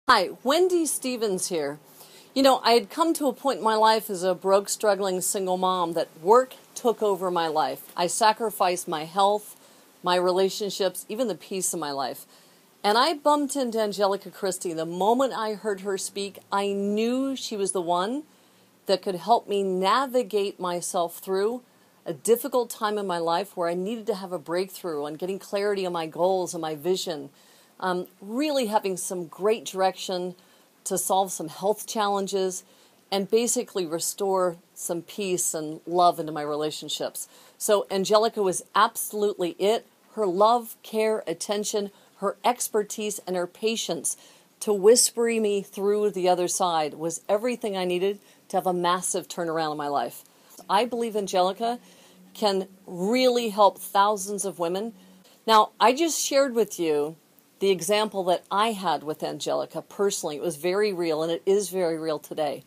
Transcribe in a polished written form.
Hi, Wendy Stevens here. You know, I had come to a point in my life as a broke, struggling single mom that work took over my life. I sacrificed my health, my relationships, even the peace of my life. And I bumped into Angelica Christie. The moment I heard her speak, I knew she was the one that could help me navigate myself through a difficult time in my life where I needed to have a breakthrough on getting clarity on my goals and my vision. Really having some great direction to solve some health challenges and basically restore some peace and love into my relationships. So Angelica was absolutely it. Her love, care, attention, her expertise, and her patience to whisper me through the other side was everything I needed to have a massive turnaround in my life. I believe Angelica can really help thousands of women. Now, I just shared with you the example that I had with Angelica personally. It was very real, and it is very real today.